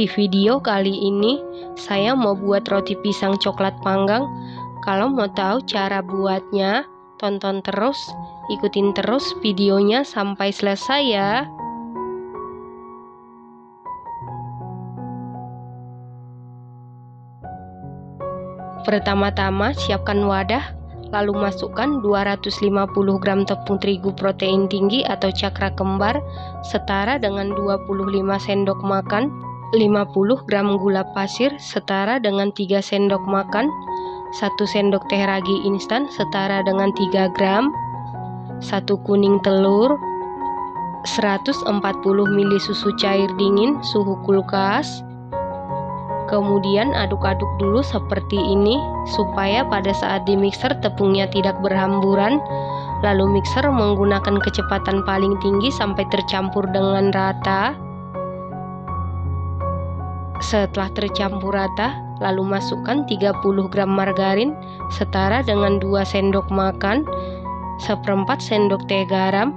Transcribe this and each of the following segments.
Di video kali ini saya mau buat roti pisang coklat panggang. Kalau mau tahu cara buatnya, tonton terus, ikutin terus videonya sampai selesai ya. Pertama-tama siapkan wadah, lalu masukkan 250 gram tepung terigu protein tinggi atau cakra kembar setara dengan 25 sendok makan, 50 gram gula pasir setara dengan 3 sendok makan, 1 sendok teh ragi instan setara dengan 3 gram, 1 kuning telur, 140 ml susu cair dingin suhu kulkas. Kemudian aduk-aduk dulu seperti ini supaya pada saat di mixer tepungnya tidak berhamburan. Lalu mixer menggunakan kecepatan paling tinggi sampai tercampur dengan rata. Setelah tercampur rata, lalu masukkan 30 gram margarin setara dengan 2 sendok makan, 1/4 sendok teh garam.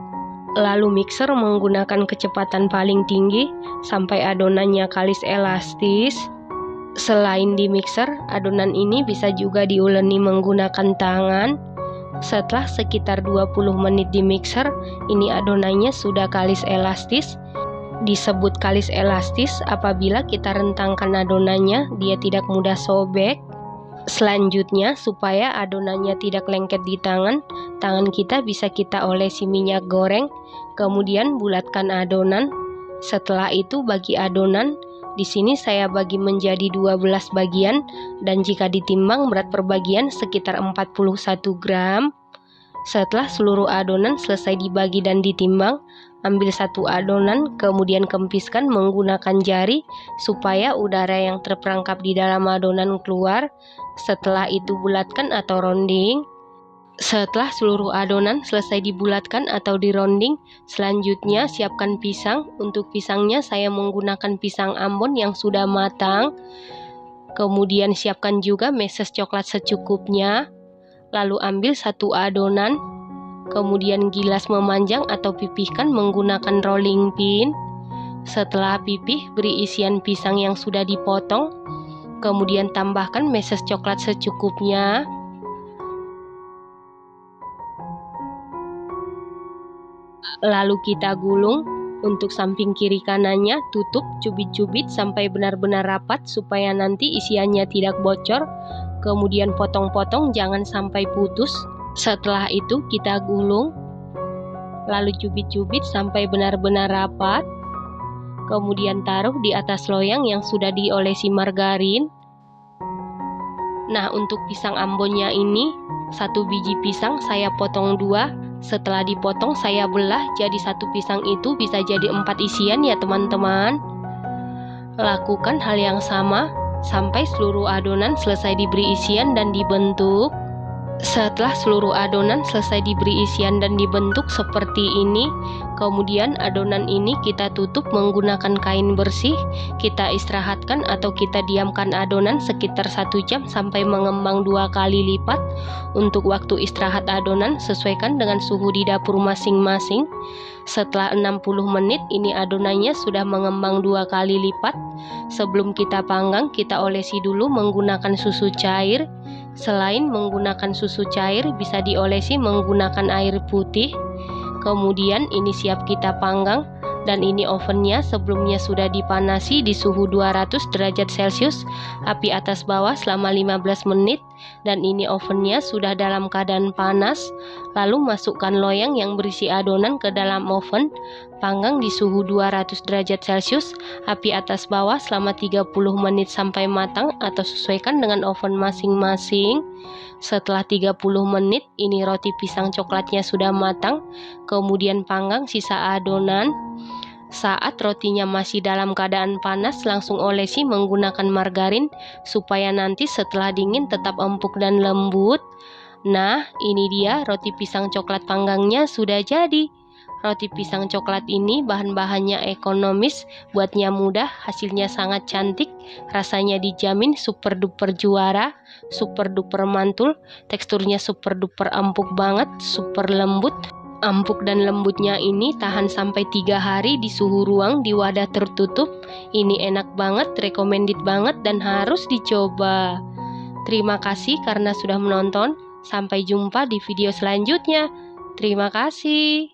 Lalu mixer menggunakan kecepatan paling tinggi sampai adonannya kalis elastis. Selain di mixer, adonan ini bisa juga diuleni menggunakan tangan. Setelah sekitar 20 menit di mixer, ini adonannya sudah kalis elastis. Disebut kalis elastis apabila kita rentangkan adonannya, dia tidak mudah sobek. Selanjutnya, supaya adonannya tidak lengket di tangan kita bisa kita olesi minyak goreng, kemudian bulatkan adonan. Setelah itu bagi adonan. Di sini saya bagi menjadi 12 bagian dan jika ditimbang berat per bagian sekitar 41 gram. Setelah seluruh adonan selesai dibagi dan ditimbang, ambil satu adonan kemudian kempiskan menggunakan jari supaya udara yang terperangkap di dalam adonan keluar. Setelah itu bulatkan atau rounding. Setelah seluruh adonan selesai dibulatkan atau dironding, selanjutnya siapkan pisang. Untuk pisangnya saya menggunakan pisang Ambon yang sudah matang. Kemudian siapkan juga meses coklat secukupnya. Lalu ambil satu adonan, kemudian gilas memanjang atau pipihkan menggunakan rolling pin. Setelah pipih, beri isian pisang yang sudah dipotong. Kemudian tambahkan meses coklat secukupnya. Lalu kita gulung. Untuk samping kiri kanannya tutup, cubit-cubit sampai benar-benar rapat supaya nanti isiannya tidak bocor. Kemudian potong-potong jangan sampai putus. Setelah itu kita gulung. Lalu cubit-cubit sampai benar-benar rapat. Kemudian taruh di atas loyang yang sudah diolesi margarin. Nah, untuk pisang Ambonnya ini, 1 biji pisang saya potong 2. Setelah dipotong saya belah jadi satu pisang itu bisa jadi 4 isian ya teman-teman. Lakukan hal yang sama sampai seluruh adonan selesai diberi isian dan dibentuk. Setelah seluruh adonan selesai diberi isian dan dibentuk seperti ini, kemudian adonan ini kita tutup menggunakan kain bersih. Kita istirahatkan atau kita diamkan adonan sekitar 1 jam sampai mengembang 2 kali lipat. Untuk waktu istirahat adonan sesuaikan dengan suhu di dapur masing-masing. Setelah 60 menit ini adonannya sudah mengembang 2 kali lipat. Sebelum kita panggang, kita olesi dulu menggunakan susu cair. Selain menggunakan susu cair, bisa diolesi menggunakan air putih. Kemudian ini siap kita panggang. Dan ini ovennya sebelumnya sudah dipanasi di suhu 200 derajat Celcius, api atas bawah selama 15 menit. Dan ini ovennya sudah dalam keadaan panas. Lalu masukkan loyang yang berisi adonan ke dalam oven. Panggang di suhu 200 derajat Celcius, api atas bawah selama 30 menit sampai matang atau sesuaikan dengan oven masing-masing. Setelah 30 menit, ini roti pisang coklatnya sudah matang. Kemudian panggang sisa adonan. Saat rotinya masih dalam keadaan panas, langsung olesi menggunakan margarin supaya nanti setelah dingin tetap empuk dan lembut. Nah, ini dia roti pisang coklat panggangnya sudah jadi. Roti pisang coklat ini bahan-bahannya ekonomis, buatnya mudah, hasilnya sangat cantik, rasanya dijamin super duper juara, super duper mantul, teksturnya super duper empuk banget, super lembut. Empuk dan lembutnya ini tahan sampai 3 hari di suhu ruang di wadah tertutup. Ini enak banget, recommended banget dan harus dicoba. Terima kasih karena sudah menonton. Sampai jumpa di video selanjutnya. Terima kasih.